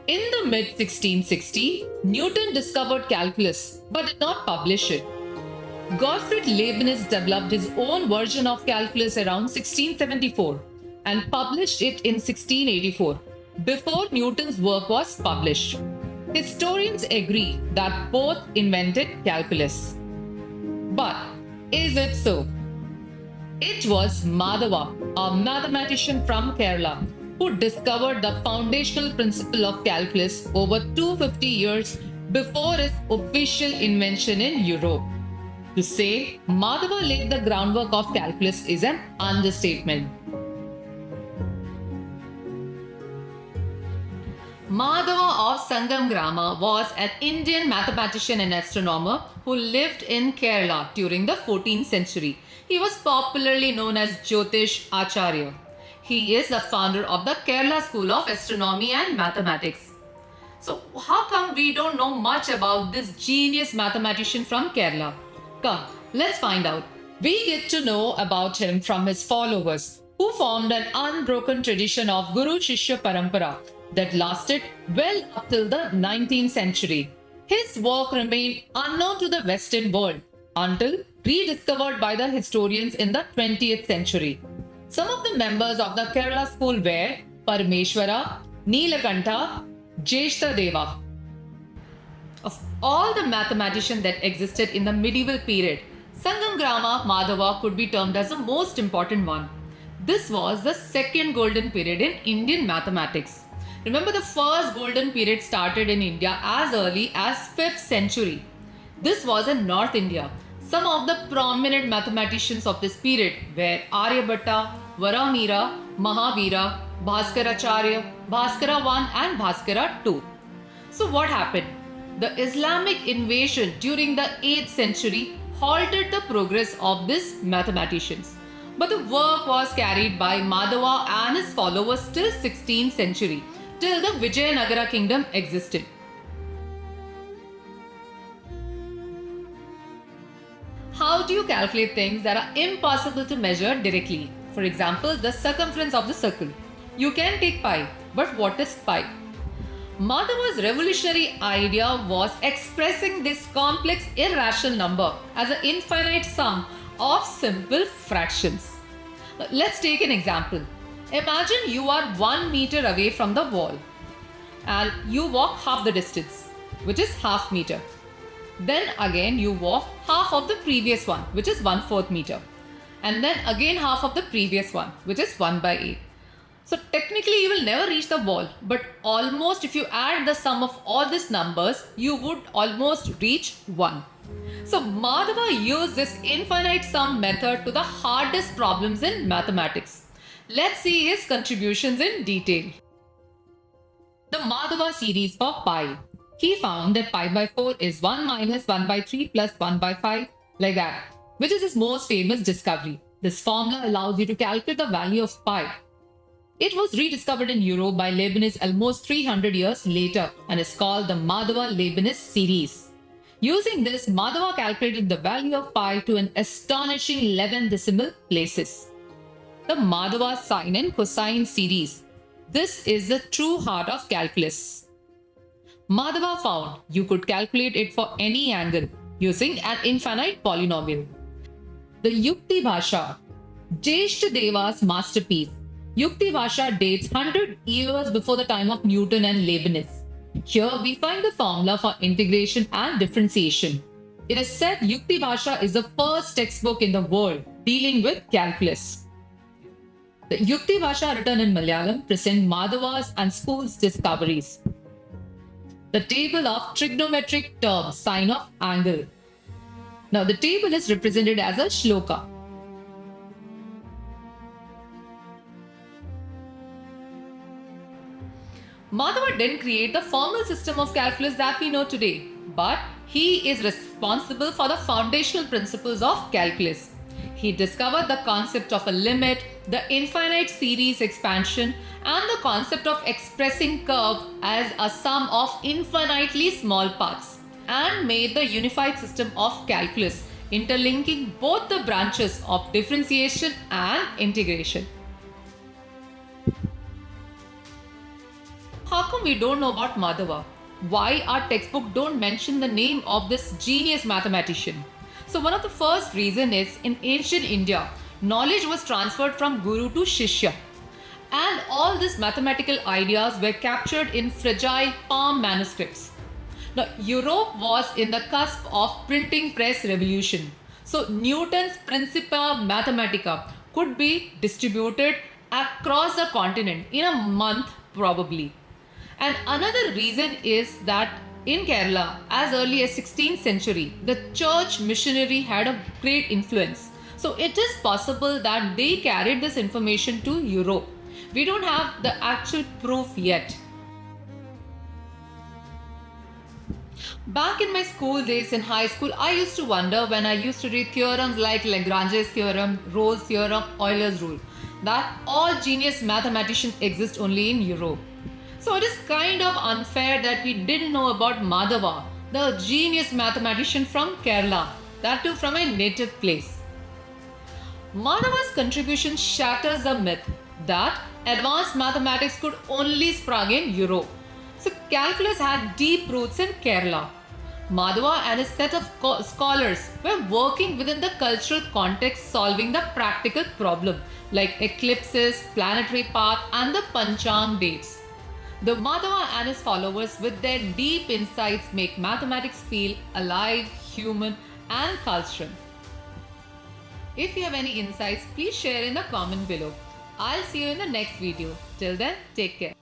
In the mid 1660, Newton discovered calculus but did not publish it. Gottfried Leibniz developed his own version of calculus around 1674 and published it in 1684, before Newton's work was published. Historians agree that both invented calculus. But is it so? It was Madhava, a mathematician from Kerala, who discovered the foundational principle of calculus over 250 years before its official invention in Europe. To say Madhava laid the groundwork of calculus is an understatement. Madhava of Sangamgrama was an Indian mathematician and astronomer who lived in Kerala during the 14th century. He was popularly known as Jyotish Acharya. He is the founder of the Kerala School of Astronomy and Mathematics. So, how come we don't know much about this genius mathematician from Kerala? Come, let's find out. We get to know about him from his followers, who formed an unbroken tradition of Guru Shishya Parampara that lasted well up till the 19th century. His work remained unknown to the Western world until rediscovered by the historians in the 20th century. Some of the members of the Kerala school were Parameshwara, Neelakantha, Jeshtadeva. Of all the mathematicians that existed in the medieval period, Sangamgrama Madhava could be termed as the most important one. This was the second golden period in Indian mathematics. Remember, the first golden period started in India as early as 5th century. This was in North India. Some of the prominent mathematicians of this period were Aryabhatta, Varamira, Mahavira, Bhaskaracharya, Bhaskara I and Bhaskara II. So what happened? The Islamic invasion during the 8th century halted the progress of these mathematicians. But the work was carried by Madhava and his followers till 16th century, till the Vijayanagara kingdom existed. How do you calculate things that are impossible to measure directly? For example, the circumference of the circle. You can take pi, but what is pi? Madhava's revolutionary idea was expressing this complex irrational number as an infinite sum of simple fractions. Let's take an example. Imagine you are 1 meter away from the wall and you walk half the distance, which is half meter. Then again you walk half of the previous one, which is 1/4 meter. And then again half of the previous one, which is 1/8. So technically you will never reach the wall, but almost if you add the sum of all these numbers, you would almost reach 1. So Madhava used this infinite sum method to the hardest problems in mathematics. Let's see his contributions in detail. The Madhava series for pi. He found that pi by 4 is 1 minus 1 by 3 plus 1 by 5, like that, which is his most famous discovery. This formula allows you to calculate the value of pi. It was rediscovered in Europe by Leibniz almost 300 years later and is called the Madhava-Leibniz series. Using this, Madhava calculated the value of pi to an astonishing 11 decimal places. The Madhava sine and cosine series. This is the true heart of calculus. Madhava found you could calculate it for any angle using an infinite polynomial. The Yukti Bhasha, Jeshthadeva's masterpiece. Yukti Bhasha dates 100 years before the time of Newton and Leibniz. Here we find the formula for integration and differentiation. It is said Yukti Bhasha is the first textbook in the world dealing with calculus. The Yukti Bhasha written in Malayalam present Madhava's and school's discoveries. The table of trigonometric terms, sine of angle. Now the table is represented as a shloka. Madhava didn't create the formal system of calculus that we know today, but he is responsible for the foundational principles of calculus. He discovered the concept of a limit, the infinite series expansion, and the concept of expressing curve as a sum of infinitely small parts, and made the unified system of calculus, interlinking both the branches of differentiation and integration. How come we don't know about Madhava? Why our textbook don't mention the name of this genius mathematician? So one of the first reason is in ancient India, knowledge was transferred from guru to shishya. And all these mathematical ideas were captured in fragile palm manuscripts. Now, Europe was in the cusp of printing press revolution. So Newton's Principia Mathematica could be distributed across the continent in a month probably. And another reason is that in Kerala, as early as 16th century, the church missionary had a great influence. So it is possible that they carried this information to Europe. We don't have the actual proof yet. Back in my school days in high school, I used to wonder when I used to read theorems like Lagrange's theorem, Rolle's theorem, Euler's rule, that all genius mathematicians exist only in Europe. So it is kind of unfair that we didn't know about Madhava, the genius mathematician from Kerala, that too from a native place. Madhava's contribution shatters the myth that advanced mathematics could only sprung in Europe. So calculus had deep roots in Kerala. Madhava and his set of scholars were working within the cultural context, solving the practical problem like eclipses, planetary path, and the Panchang dates. The Madhava and his followers, with their deep insights, make mathematics feel alive, human, and cultural. If you have any insights, please share in the comment below. I'll see you in the next video. Till then, take care.